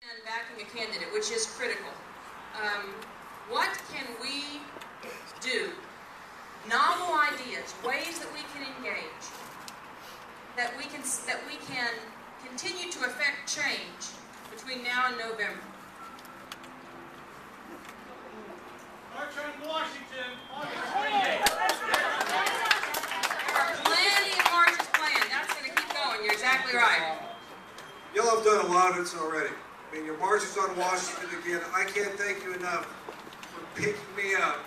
And backing a candidate, which is critical. What can we do? Novel ideas, ways that we can engage, that we can continue to affect change between now and November. March on Washington, August 28th. There are plenty of marches planned. That's going to keep going. You're exactly right. Y'all have done a lot of it already. I mean, your marches on Washington again, I can't thank you enough for picking me up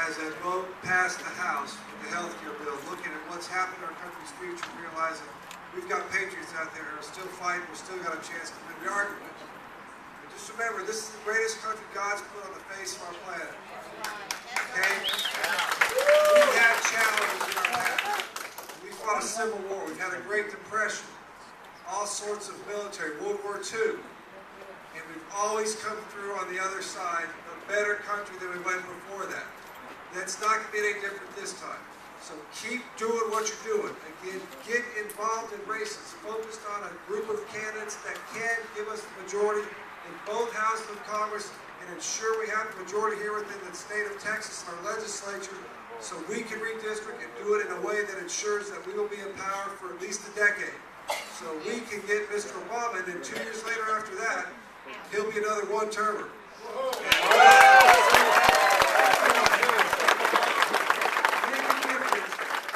as that vote passed the House with the health care bill, looking at what's happened in our country's future, realizing we've got patriots out there who are still fighting, we've still got a chance to win. We are going to win. And just remember, this is the greatest country God's put on the face of our planet. Okay? We've had challenges in our past. We fought a civil war. We've had a Great Depression. All sorts of military, World War II. And we've always come through on the other side a better country than we went before that. That's not going to be any different this time. So keep doing what you're doing. Again, get involved in races. Focused on a group of candidates that can give us the majority in both houses of Congress and ensure we have the majority here within the state of Texas and our legislature so we can redistrict and do it in a way that ensures that we will be in power for at least a decade. So we can get Mr. Obama, and then 2 years later after that, he'll be another one-termer.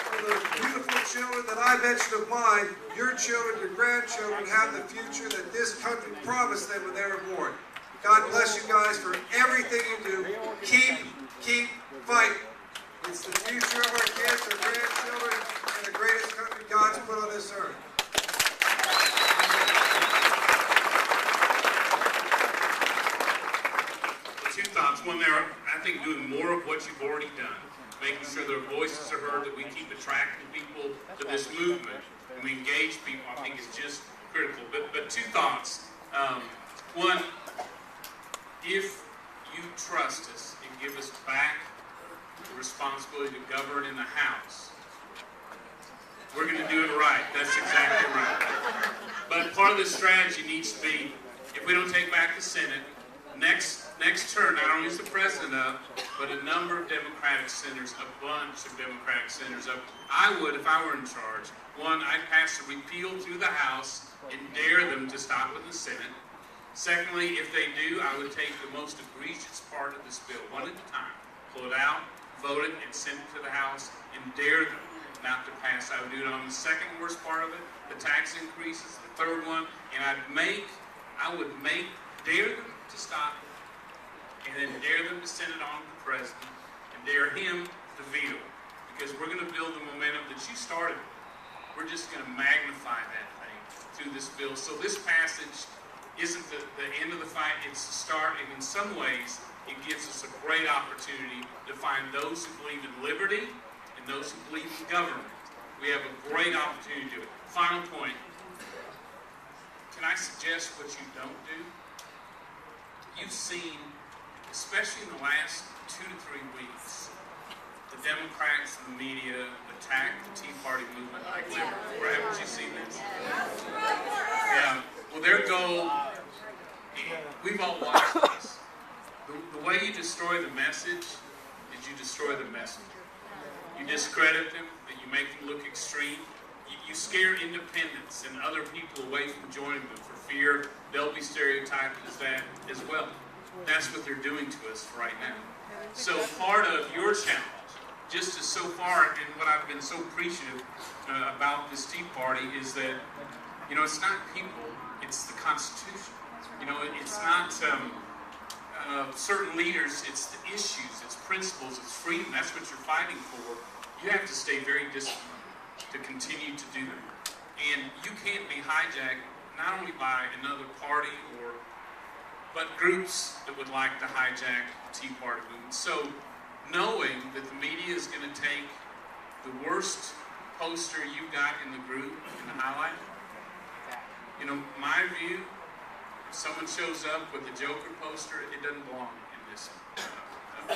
For those beautiful children that I mentioned of mine, your children, your grandchildren have the future that this country promised them when they were born. God bless you guys for everything you do. Keep fighting. It's the future of our kids, our grandchildren, and the greatest country God's put on this earth. Two thoughts. One, they're, I think, doing more of what you've already done, making sure their voices are heard, that we keep attracting people to this movement, and we engage people, I think is just critical. But two thoughts. One, if you trust us and give us back the responsibility to govern in the House, we're going to do it right. That's exactly right. But part of the strategy needs to be, if we don't take back the Senate, next term, not only is the president up, but a number of Democratic senators, a bunch of Democratic senators up. I would, if I were in charge, one, I'd pass a repeal through the House and dare them to stop in the Senate. Secondly, if they do, I would take the most egregious part of this bill, one at a time, pull it out, vote it, and send it to the House, and dare them not to pass. I would do it on the second worst part of it, the tax increases, the third one, and I would dare them to stop, and then dare them to send it on to the president, and dare him to veto it. Because we're going to build the momentum that you started. We're just going to magnify that thing through this bill. So this passage isn't the end of the fight, it's the start, and in some ways, it gives us a great opportunity to find those who believe in liberty and those who believe in government. We have a great opportunity to do it. Final point. Can I suggest what you don't do? You've seen, especially in the last 2 to 3 weeks, the Democrats and the media attack the Tea Party movement like never before. Haven't you seen this? Yeah. Well, their goal, we've all watched this. The way you destroy the message is you destroy the messenger. You discredit them, and you make them look extreme. You scare independents and other people away from joining them for fear they'll be stereotyped as that as well. That's what they're doing to us right now. So part of your challenge, just as so far, and what I've been so appreciative about this Tea Party is that, it's not people, it's the Constitution. It's not certain leaders, it's the issues, it's principles, it's freedom. That's what you're fighting for. You have to stay very disciplined to continue to do that. And you can't be hijacked not only by another party but groups that would like to hijack the Tea Party movement. So knowing that the media is going to take the worst poster you've got in the group and highlight, my view, if someone shows up with a Joker poster, it doesn't belong in this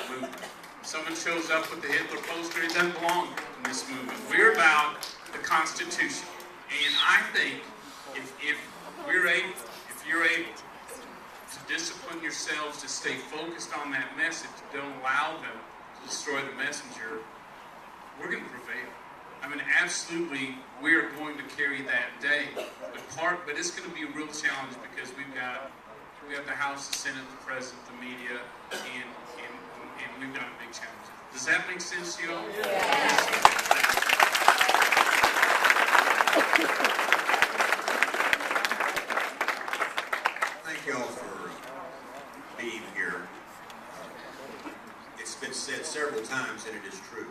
movement. If someone shows up with the Hitler poster, it doesn't belong in this movement. We're about the Constitution. And I think if you're able yourselves to stay focused on that message, don't allow them to destroy the messenger, we're going to prevail. I mean, absolutely, we're going to carry that day. But it's going to be a real challenge because we have the House, the Senate, the President, the media, and we've got a big challenge. Does that make sense to you all? Thank you all for being here. It's been said several times, and it is true.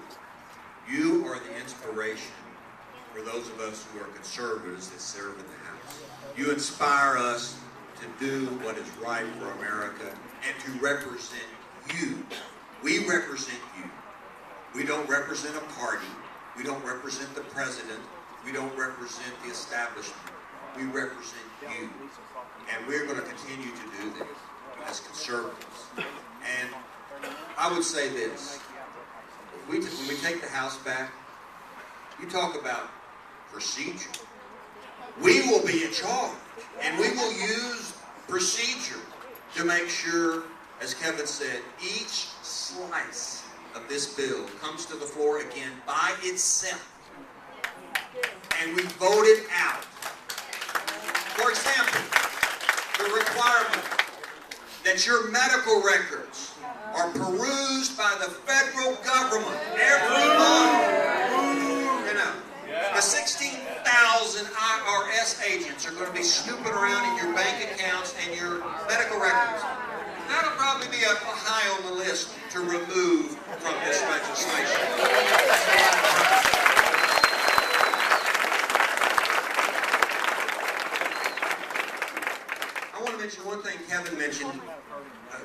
You are the inspiration for those of us who are conservatives that serve in the House. You inspire us to do what is right for America and to represent you. We represent you. We don't represent a party. We don't represent the president. We don't represent the establishment. We represent you. And we're going to continue to do this as conservatives. And I would say this. When we take the House back, you talk about procedure. We will be in charge, and we will use procedure to make sure, as Kevin said, each slice of this bill comes to the floor again by itself, and we vote it out. For example, the requirement that your medical records are perused by the federal government every month. You know, the 16,000 IRS agents are going to be snooping around in your bank accounts and your medical records. That'll probably be up high on the list to remove from this legislation. I want to mention one thing Kevin mentioned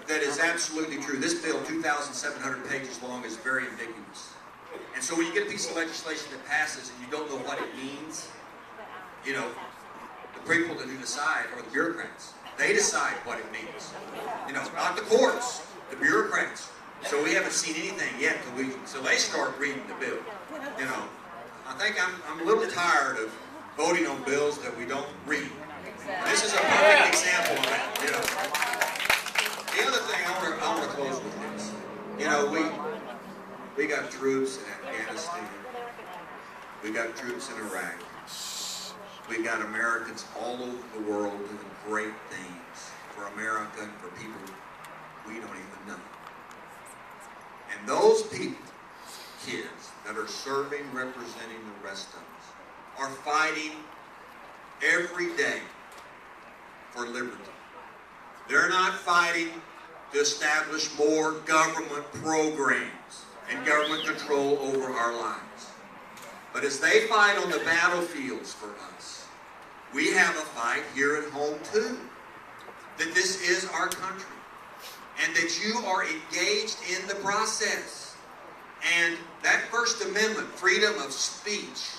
that is absolutely true. This bill, 2,700 pages long, is very ambiguous. And so when you get a piece of legislation that passes and you don't know what it means, you know, the people who decide are the bureaucrats. They decide what it means. You know, not the courts, the bureaucrats. So we haven't seen anything yet till they start reading the bill. You know, I think I'm a little tired of voting on bills that we don't read. This is a perfect example of that. You know. The other thing I want to close with this. You know, we got troops in Afghanistan. We got troops in Iraq. We got Americans all over the world doing great things for America and for people we don't even know. And those people, kids that are serving, representing the rest of us, are fighting every day for liberty. They're not fighting to establish more government programs and government control over our lives. But as they fight on the battlefields for us, we have a fight here at home too. That this is our country. And that you are engaged in the process. And that First Amendment, freedom of speech,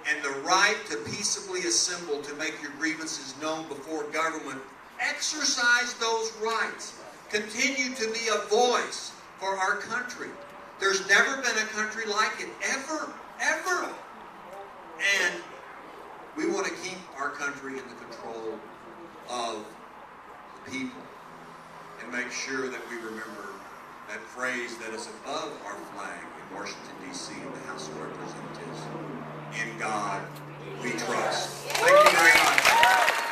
and the right to peaceably assemble to make your grievances known before government, exercise those rights. Continue to be a voice for our country. There's never been a country like it, ever, ever. And we want to keep our country in the control of the people and make sure that we remember that phrase that is above our flag in Washington, D.C. in the House of Representatives. In God we trust. Thank you very much.